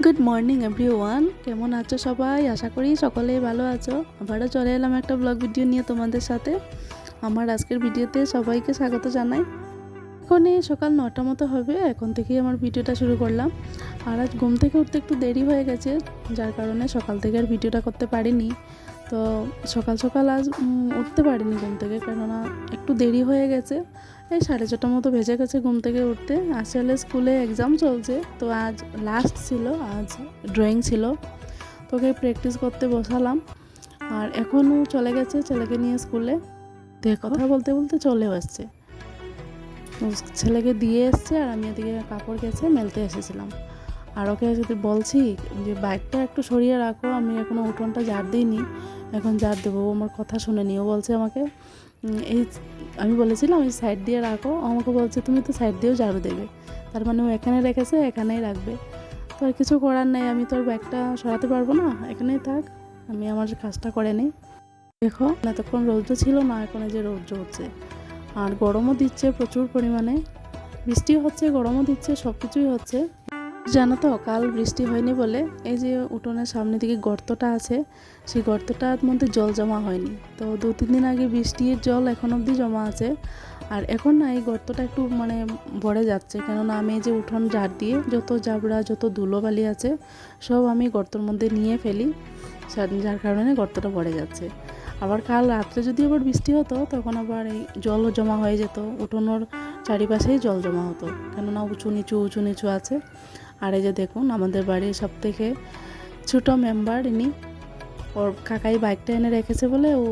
Good morning everyone, কেমন আছো সবাই? আশা করি সকলেই ভালো আছো। আবারও চলে এলাম একটা ব্লগ ভিডিও নিয়ে তোমাদের সাথে। আমার আজকের ভিডিওতে সবাইকে স্বাগত জানাই। এখনই সকাল 9টা মতো হবে, এখন থেকেই আমার ভিডিওটা শুরু করলাম। আর আজ ঘুম থেকে উঠতে একটু দেরি হয়ে গেছে, যার কারণে সকাল থেকে আর ভিডিওটা করতে পারিনি। তো সকাল সকাল আজ উঠতে পারিনি ঘুম থেকে, কেননা একটু দেরি হয়ে গেছে। এই 6:30 মতো বেজে গেছে ঘুম থেকে উঠতে। আসলে স্কুলে এক্সাম চলছে, তো আজ লাস্ট ছিল, আজ ড্রয়িং ছিল, তোকে প্র্যাকটিস করতে বসালাম। আর এখনও চলে গেছে ছেলেকে নিয়ে স্কুলে। কথা বলতে বলতে চলেও আসছে, ছেলেকে দিয়ে এসছে। আর আমি এদিকে কাপড় কেচে মেলতে এসেছিলাম। আর ওকে যদি বলছি যে বাইকটা একটু সরিয়ে রাখো, আমি এখনও উঠোনটা ঝাড় দিইনি, এখন ঝাড় দেবো। আমার কথা শুনেনি, ও বলছে আমাকে এই, আমি বলেছিলাম এই সাইড দিয়ে রাখো, আমাকে বলছে তুমি তো সাইড দিয়েও ঝাড়ু দেবে। তার মানে ও এখানে রেখেছে, এখানেই রাখবে। তো আর কিছু করার নেই, আমি তোর ব্যাগটা সরাতে পারবো না, এখানেই থাক, আমি আমার কাজটা করে নিই। দেখো এতক্ষণ রৌদ্র ছিল না, এখন এই যে রৌদ্র হচ্ছে। আর গরমও দিচ্ছে প্রচুর পরিমাণে, বৃষ্টিও হচ্ছে, গরমও দিচ্ছে, সব কিছুই হচ্ছে। জানো তো, কাল বৃষ্টি হয়নি বলে এই যে উঠোনের সামনে দিকে গর্তটা আছে, সেই গর্তটার মধ্যে জল জমা হয়নি। তো 2-3 দিন আগে বৃষ্টির জল এখন অবধি জমা আছে। আর এখন না এই গর্তটা একটু ভরে যাচ্ছে, কেননা আমি এই যে উঠোন ঝাড় দিয়ে যত জাবড়া যত ধুলোবালি আছে সব আমি গর্তর মধ্যে নিয়ে ফেলি, যার কারণে গর্তটা ভরে যাচ্ছে। আবার কাল রাত্রে যদি আবার বৃষ্টি হতো, তখন আবার এই জলও জমা হয়ে যেত, উঠোনোর চারিপাশেই জল জমা হতো, কেননা উঁচু নিচু আছে। আর এই যে দেখুন, আমাদের বাড়ির সব থেকে ছোটো মেম্বার ইনি, ওর কাকাই বাইকটা এনে রেখেছে বলে ও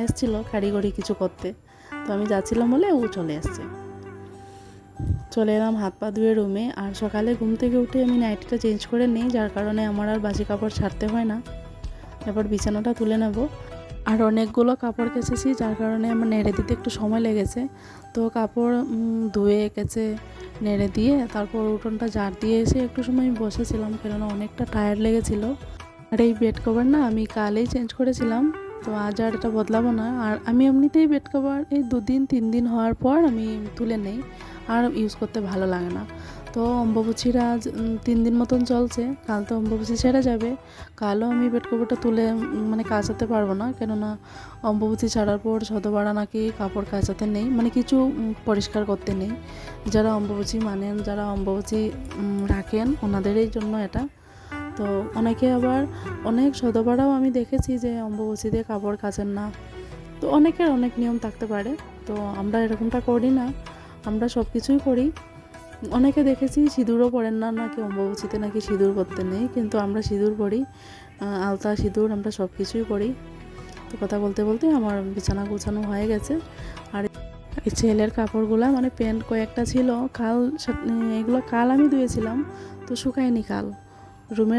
এসেছিলো কারিগরি কিছু করতে। তো আমি যাচ্ছিলাম বলে ও চলে আসছে। চলে এলাম হাত পা ধুয়ে রুমে। আর সকালে ঘুম থেকে উঠে আমি নাইটিটা চেঞ্জ করে নিই, যার কারণে আমার আর বাসি কাপড় ছাড়তে হয় না। এবার বিছানাটা তুলে নেব। আর অনেকগুলো কাপড় কেচেছি, যার কারণে আমার নেড়ে দিতে একটু সময় লেগেছে। তো কাপড় ধুয়ে কেচে নেড়ে দিয়ে তারপর উঠোনটা ঝাড় দিয়ে এসে একটু সময় বসেছিলাম, কেননা অনেকটা টায়ার্ড লেগেছিলো। আর এই বেড কভার না আমি কালই চেঞ্জ করেছিলাম, তো আজ আর এটা বদলাবো না। আর আমি এমনিতেই বেড কভার এই 2-3 দিন হওয়ার পর আমি তুলে নেই, আর ইউজ করতে ভালো লাগে না। তো অম্বুবাচীরা আজ 3 দিন মতন চলছে, কাল তো অম্বুবাচী ছেড়ে যাবে। কালও আমি বেড কভারটা তুলে কাচাতে পারবো না, কেননা অম্বুবাচী ছাড়ার পর সদবাড়া নাকি কাপড় কাচাতে নেই, কিছু পরিষ্কার করতে নেই। যারা অম্বুবাচী মানেন, যারা অম্বুবাচী রাখেন, ওনাদেরই জন্য এটা। তো অনেকে আবার অনেক সদবাড়াও আমি দেখেছি যে অম্বুবাচীতে কাপড় কাচেন না। তো অনেকের অনেক নিয়ম থাকতে পারে, তো আমরা এরকমটা করি না, আমরা সব কিছুই করি। অনেকে দেখেছি সিঁদুরও পরেন না, নাকি অম্বুবাচীতে নাকি সিঁদুর পরতে নেই, কিন্তু আমরা সিঁদুর পরি, আলতা সিঁদুর আমরা সব কিছুই করি। তো কথা বলতে বলতে আমার বিছানা গোছানো হয়ে গেছে। আর এই ছেলের কাপড়গুলো প্যান্ট কয়েকটা ছিল, এগুলো কাল আমি ধুয়েছিলাম, তো শুকায়নি কাল।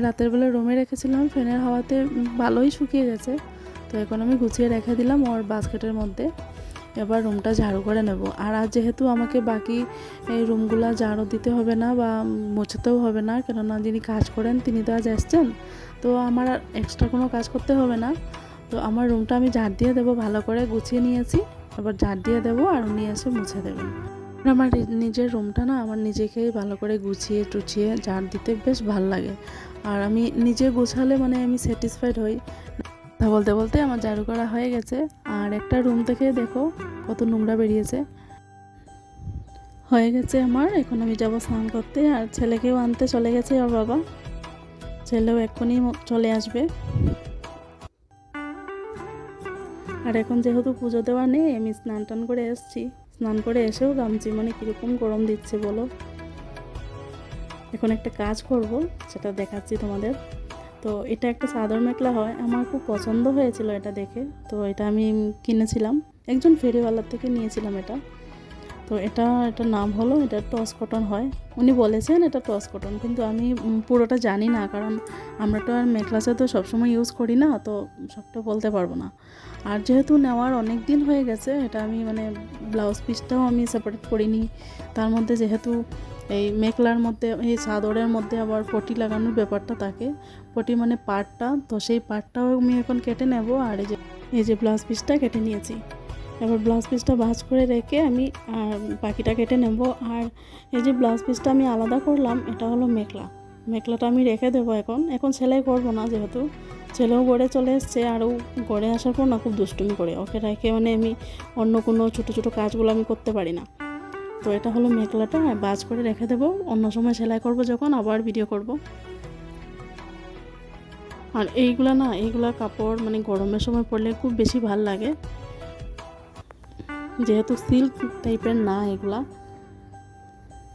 রাতের বেলা রুমে রেখেছিলাম, ফ্যানের হাওয়াতে ভালোই শুকিয়ে গেছে। তো এখন আমি গুছিয়ে রেখে দিলাম ওর বাস্কেটের মধ্যে। এবার রুমটা ঝাড়ু করে নেব। আর আজ যেহেতু আমাকে বাকি এই রুমগুলো ঝাড়ু দিতে হবে না বা মোছাতেও হবে না, কেননা যিনি কাজ করেন তিনি তো আজ এসছেন, তো আমার আর এক্সট্রা কোনো কাজ করতে হবে না। তো আমার রুমটা আমি ঝাড় দিয়ে দেবো, ভালো করে গুছিয়ে নিয়েছি, এবার ঝাড় দিয়ে দেবো আর উনি এসে মুছে দেবেন। আমার নিজের রুমটা না আমার নিজেকেই ভালো করে গুছিয়ে টুছিয়ে ঝাড় দিতে বেশ ভালো লাগে। আর আমি নিজে গোছালে আমি স্যাটিসফাইড হই। কথা বলতে বলতে আমার ঝাড়ু করা হয়ে গেছে। আর একটা রুম থেকে দেখো কত নোংরা বেরিয়েছে। হয়ে গেছে আমার, এখন আমি যাব স্নান করতে। আর ছেলেকেও আনতে চলে গেছে ওর বাবা, ছেলেও এক্ষুনি চলে আসবে। আর এখন যেহেতু পুজো দেওয়া নেই, আমি স্নান টান করে এসেছি, স্নান করে এসেও ঘামছি, কীরকম গরম দিচ্ছে বলো। এখন একটা কাজ করব, সেটা দেখাচ্ছি তোমাদের। তো এটা একটা চাদর মেখলা হয়, আমার খুব পছন্দ হয়েছিল এটা দেখে, তো এটা আমি কিনেছিলাম, একজন ফেরিওয়ালার থেকে নিয়েছিলাম এটা। তো এটার নাম হলো, এটা টস কটন হয়, উনি বলেছেন এটা টস কটন, কিন্তু আমি পুরোটা জানি না, কারণ আমরা তো আর মেখলা চাদর সবসময় ইউজ করি না, তো সবটা বলতে পারবো না। আর যেহেতু নেওয়ার অনেক দিন হয়ে গেছে, এটা আমি ব্লাউজ পিসটাও আমি সেপারেট করিনি। তার মধ্যে যেহেতু এই মেখলার মধ্যে, এই চাদরের মধ্যে আবার পটি লাগানোর ব্যাপারটা থাকে, পটি পাটটা, তো সেই পাটটাও আমি এখন কেটে নেব। আর এই যে ব্লাউজ পিসটা কেটে নিয়েছি, এবার ব্লাউজ পিসটা ভাঁজ করে রেখে আমি বাকিটা কেটে নেব। আর এই যে ব্লাউজ পিসটা আমি আলাদা করলাম, এটা হলো মেখলা, মেখলাটা আমি রেখে দেবো। এখন সেলাই করবো না, যেহেতু ছেলেও গড়ে চলে এসছে। আরও গড়ে আসার পর না খুব দুষ্টুমি করে, ওকে রেখে মানে আমি অন্য কোনো ছোটো ছোটো কাজগুলো আমি করতে পারি না। তো এটা হলো মেখলাটা, বাজ করে রেখে দেবো, অন্য সময় সেলাই করব যখন আবার ভিডিও করব। আর এইগুলা কাপড় মানে গরমের সময় পরলে খুব বেশি ভাল লাগে, যেহেতু সিল্ক টাইপের না এগুলা।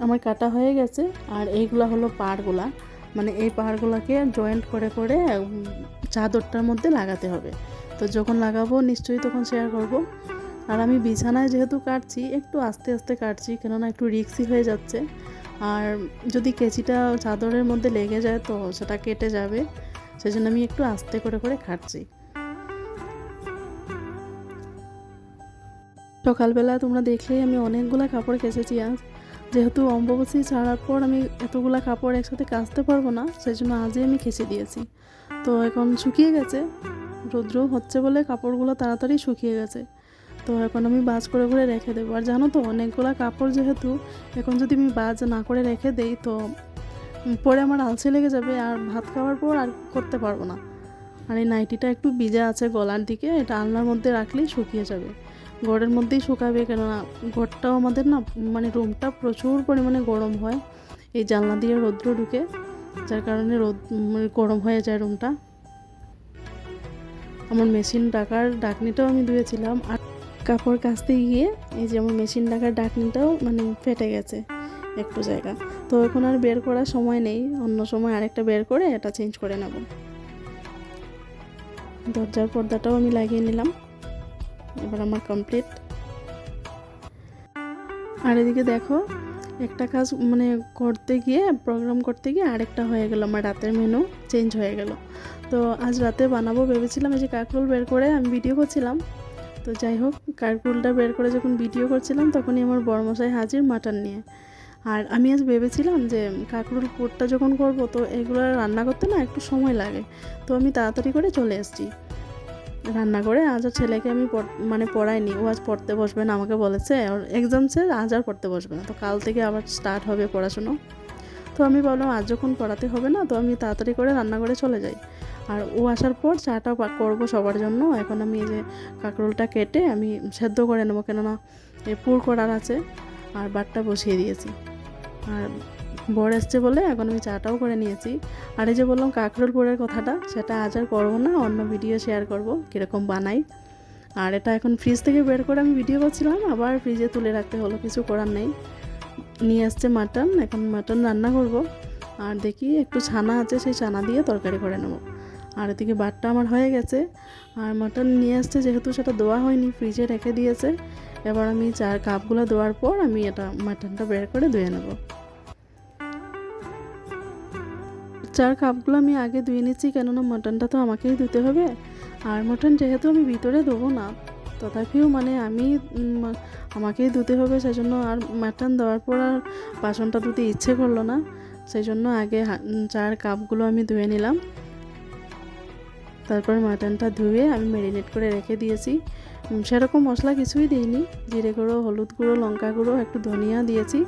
আমার কাটা হয়ে গেছে। আর এইগুলা হলো পাড়গুলা, মানে এই পাড়গুলাকে জয়েন্ট করে করে চাদরটার মধ্যে লাগাতে হবে। তো যখন লাগাবো নিশ্চয়ই তখন শেয়ার করব। আর আমি বিছানায় যেহেতু কাটছি, একটু আস্তে আস্তে কাটছি, কেননা একটু রিস্কি হয়ে যাচ্ছে। আর যদি কেঁচিটা চাদরের মধ্যে লেগে যায় তো সেটা কেটে যাবে, সেজন্য আমি একটু আস্তে করে করে কাটছি। সকালবেলা তোমরা দেখলেই আমি অনেকগুলো কাপড় কেচেছি আজ। যেহেতু অম্বুবাচী ছাড়ার পর আমি এতগুলা কাপড় একসাথে কাচতে পারবো না, সেই জন্য আজই আমি কেচে দিয়েছি। তো এখন শুকিয়ে গেছে, রৌদ্র হচ্ছে বলে কাপড়গুলো তাড়াতাড়ি শুকিয়ে গেছে। তো এখন আমি বাজ করে করে রেখে দেবো। আর জানো তো, অনেকগুলো কাপড় যেহেতু, এখন যদি আমি বাজ না করে রেখে দেই তো পরে আমার আলসে লেগে যাবে, আর ভাত খাওয়ার পর আর করতে পারবো না। আর এই নাইটিটা একটু ভিজা আছে গলার দিকে, এটা আলনার মধ্যে রাখলেই শুকিয়ে যাবে, ঘরের মধ্যেই শুকাবে। কেননা ঘরটাও আমাদের না, মানে রুমটা প্রচুর পরিমাণে গরম হয়, এই জানলা দিয়ে রৌদ্র ঢুকে, যার কারণে গরম হয়ে যায় রুমটা। আমার মেশিন ঢাকার ঢাকনিটাও আমি ধুয়েছিলাম, আর কাপড় কাচতে গিয়ে এই যে আমার মেশিন ঢাকার ঢাকনিটাও মানে ফেটে গেছে একটু জায়গা। তো এখন আর বের করার সময় নেই, অন্য সময় আরেকটা বের করে এটা চেঞ্জ করে নেব। দরজার পর্দাটাও আমি লাগিয়ে নিলাম, এবার আমার কমপ্লিট। আর এদিকে দেখো, একটা কাজ মানে করতে গিয়ে, প্রোগ্রাম করতে গিয়ে আরেকটা হয়ে গেল, আমার রাতের মেনু চেঞ্জ হয়ে গেল। তো আজ রাতে বানাবো ভেবেছিলাম, এই যে কাঁকরোল বের করে আমি ভিডিও করছিলাম। তো যাই হোক, কাঁকরোলটা বের করে যখন ভিডিও করছিলাম তখনই আমার বড়মশাই হাজির মাটন নিয়ে। আর আমি আজ ভেবেছিলাম যে কাঁকরোল পোড়টা যখন করব তো এগুলো রান্না করতে না একটু সময় লাগে, তো আমি তাড়াতাড়ি করে চলে এসেছি রান্না করে। আজ আর ছেলেকে আমি মানে পড়াইনি, ও আজ পড়তে বসবে না, আমাকে বলেছে ওর এক্সাম শেষ, আজ আর পড়তে বসবে না, তো কাল থেকে আবার স্টার্ট হবে পড়াশুনো। তো আমি ভাবলাম আজ যখন পড়াতে হবে না, তো আমি তাড়াতাড়ি করে রান্না করে চলে যাই। আর ও আসার পর চাটা করবো সবার জন্য। এখন আমি এই যে কাঁকরোলটা কেটে আমি সেদ্ধ করে নেবো, কেননা পুর করার আছে, আর বাটটা বসিয়ে দিয়েছি। আর বর এসছে বলে এখন আমি চাটাও করে নিয়েছি। আর এই যে বললাম কাঁকরোল পোড়ের কথাটা, সেটা আজ আর করবো না, অন্য ভিডিও শেয়ার করব কীরকম বানাই। আর এটা এখন ফ্রিজ থেকে বের করে আমি ভিডিও করছিলাম, আবার ফ্রিজে তুলে রাখতে হলো, কিছু করার নেই। নিয়ে আসছে মাটন, এখন মাটন রান্না করব। আর দেখি একটু ছানা আছে, সেই ছানা দিয়ে তরকারি করে নেব। আর এদিকে বাটটা আমার হয়ে গেছে। আর মাটন নিয়ে আসছে যেহেতু, সেটা ধোয়া হয়নি, ফ্রিজে রেখে দিয়েছে। এবার আমি চার কাপগুলো ধোয়ার পর আমি এটা মাটনটা বের করে ধুয়ে নেব। চার কাপগুলো আমি আগে ধুয়ে নিচ্ছি, কেননা মাটনটা তো আমাকেই ধুতে হবে। আর মাটন যেহেতু আমি ভিতরে দেবো না, তথাপিও মানে আমাকেই ধুতে হবে, সেজন্য আর মাটন দেওয়ার পর আর বাসনটা ধুতে ইচ্ছে করলো না, সেই জন্য আগে চার কাপগুলো আমি ধুয়ে নিলাম। তারপর মাটনটা ধুয়ে আমি ম্যারিনেট করে রেখে দিয়েছি। সেরকম মশলা কিছুই দিইনি, জিরে গুঁড়ো, হলুদ গুঁড়ো, লঙ্কা গুঁড়ো, একটু ধনিয়া দিয়েছি,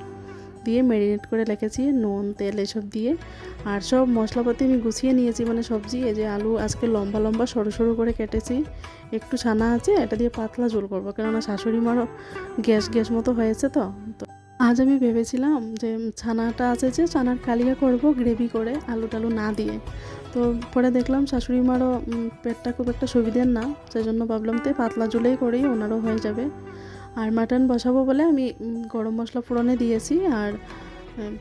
দিয়ে ম্যারিনেট করে রেখেছি, নুন তেল এসব দিয়ে। আর সব মশলাপাতি আমি গুছিয়ে নিয়েছি, মানে সবজি, এই যে আলু আজকে লম্বা লম্বা সরু সরু করে কেটেছি, একটু ছানা আছে, এটা দিয়ে পাতলা ঝোল করবো, কেননা শাশুড়ি মারও গ্যাস মতো হয়েছে। তো আজ আমি ভেবেছিলাম যে ছানাটা আছে, যে ছানার কালিয়া করব গ্রেভি করে, আলু টালু না দিয়ে। তো পরে দেখলাম শাশুড়ি মারও পেটটা খুব একটা সুবিধের না, সেজন্য ভাবলাম তো পাতলা ঝোলেই করেই ওনারও হয়ে যাবে। আর মাটন বসাবো বলে আমি গরম মশলা ফোড়নে দিয়েছি, আর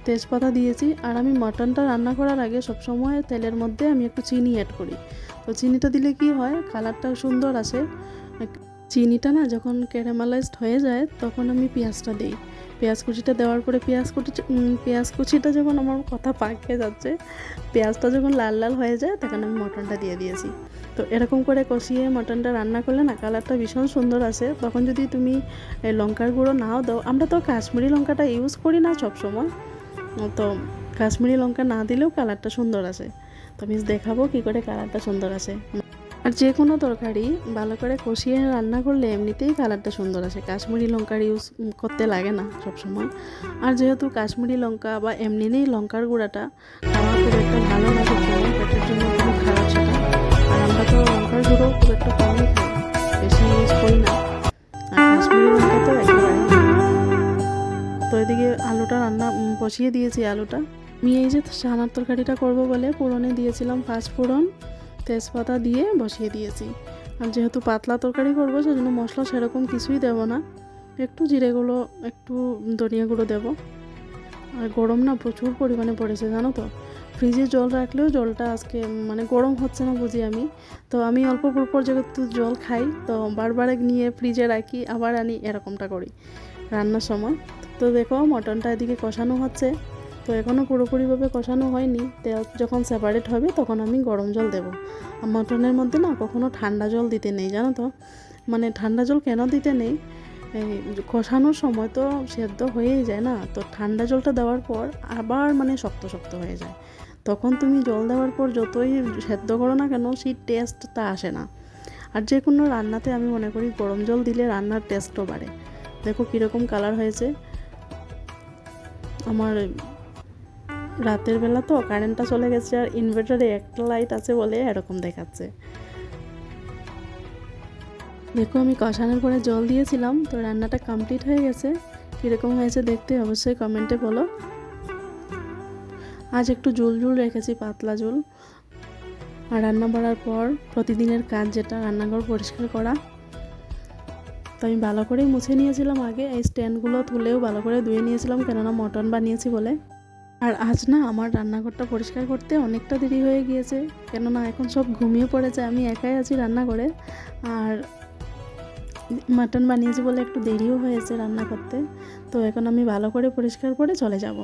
তেজপাতা দিয়েছি। আর আমি মাটনটা রান্না করার আগে সবসময় তেলের মধ্যে আমি একটু চিনি অ্যাড করি। তো চিনিটা দিলে কি হয়, কালারটা সুন্দর আসে। চিনিটা না যখন ক্যারামেলাইজড হয়ে যায় তখন আমি পেঁয়াজটা দিই। পেঁয়াজ কুচিটা দেওয়ার পরে পেঁয়াজ কুচিটা যখন, আমার কথা পাকিয়ে যাচ্ছে, পেঁয়াজটা যখন লাল লাল হয়ে যায় তখন আমি মটনটা দিয়ে দিয়েছি। তো এরকম করে কষিয়ে মটনটা রান্না করলে না কালারটা ভীষণ সুন্দর আসে। তখন যদি তুমি লঙ্কার গুঁড়ো নাও দাও, আমরা তো কাশ্মীরি লঙ্কাটা ইউজ করি না সব সময়, তো কাশ্মীরি লঙ্কা না দিলেও কালারটা সুন্দর আসে। তো আমি দেখাবো কী করে কালারটা সুন্দর আসে। আর আর যে কোনো তরকারি ভালো করে কষিয়ে রান্না করলে এমনিতেই কালারটা সুন্দর আসে, কাশ্মীরি লঙ্কার ইউজ করতে লাগে না সবসময়। আর যেহেতু কাশ্মীরি লঙ্কা বা এমনিতেই লঙ্কার গুঁড়াটা খাওয়া খুব একটা ভালো না সবসময়, পেটের জন্য খুব খারাপ সেটা। আর আমরা তো লঙ্কার গুঁড়ো খুব একটা কমই খাই, বেশি ইউজ করি না। আর কাশ্মীরি লঙ্কা তো একেবারেই না। তো এদিকে আলুটা বসিয়ে দিয়েছি। আলুটা আমি এই যে ছানার তরকারিটা করবো বলে ফোড়নে দিয়েছিলাম পাঁচফোড়ন, তেজপাতা দিয়ে বসিয়ে দিয়েছি। আর যেহেতু পাতলা তরকারি করবো সেজন্য মশলা সেরকম কিছুই দেবো না, একটু জিরে গুঁড়ো, একটু ধনিয়া গুঁড়ো দেবো। আর গরম না প্রচুর পরিমাণে পড়েছে জানো তো, ফ্রিজে জল রাখলেও জলটা আজকে মানে গরম হচ্ছে না বুঝি আমি। তো আমি অল্প পর যেহেতু জল খাই তো বারবার নিয়ে ফ্রিজে রাখি আবার আনি, এরকমটা করি রান্নার সময়। তো দেখো মটনটা এদিকে কষানো হচ্ছে, তো এখনও পুরোপুরিভাবে কষানো হয়নি। তেল যখন সেপারেট হবে তখন আমি গরম জল দেবো। আর মটনের মধ্যে না কখনো ঠান্ডা জল দিতে নেই জানো তো, মানে ঠান্ডা জল কেন দিতে নেই, এই কষানোর সময় তো সেদ্ধ হয়েই যায় না, তো ঠান্ডা জলটা দেওয়ার পর আবার মানে শক্ত শক্ত হয়ে যায়। তখন তুমি জল দেওয়ার পর যতই সেদ্ধ করো না কেন সেই টেস্টটা আসে না। আর যে কোনো রান্নাতে আমি মনে করি গরম জল দিলে রান্নার টেস্টও বাড়ে। দেখো কীরকম কালার হয়েছে। আমার রাতের বেলা তো কারেন্টটা চলে গেছে আর ইনভার্টারে একটা লাইট আছে বলে এরকম দেখাচ্ছে। দেখো আমি কষানোর পরে জল দিয়েছিলাম, তো রান্নাটা কমপ্লিট হয়ে গেছে। কীরকম হয়েছে দেখতে অবশ্যই কমেন্টে বলো। আজ একটু ঝোল রেখেছি, পাতলা ঝোল। আর রান্না বাড়ার পর প্রতিদিনের কাজ যেটা রান্নাঘর পরিষ্কার করা, তো আমি ভালো করেই মুছে নিয়েছিলাম আগে। এই স্ট্যান্ডগুলো তুলেও ভালো করে ধুয়ে নিয়েছিলাম, কেননা মটন বানিয়েছি বলে। আর আজ না আমার রান্নাঘরটা পরিষ্কার করতে অনেকটা দেরি হয়ে গিয়েছে, কেননা এখন সব ঘুমিয়ে পড়েছে, আমি একাই আছি রান্নাঘরে। আর মাটন বানিয়েছি বলে একটু দেরিও হয়েছে রান্না করতে। তো এখন আমি ভালো করে পরিষ্কার করে চলে যাব।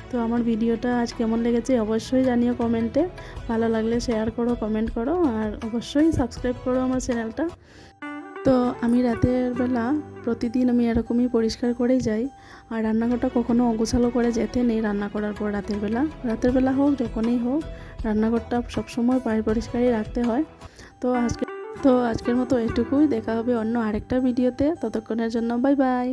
তো আমার ভিডিওটা আজ কেমন লেগেছে অবশ্যই জানিও কমেন্টে। ভালো লাগলে শেয়ার করো, কমেন্ট করো, আর অবশ্যই সাবস্ক্রাইব করো আমার চ্যানেলটা। তো আমি রাতের বেলা প্রতিদিন আমি এরকমই পরিষ্কার করেই যাই। আর রান্নাঘরটা কখনো অগোছালো করে যেতে নেই রান্না করার পর। রাতের বেলা হোক যখনই হোক রান্নাঘরটা সবসময় পরিষ্কারই রাখতে হয়। তো আজকের মতো এটুকুই, দেখা হবে অন্য আরেকটা ভিডিওতে। ততক্ষণের জন্য বাই বাই।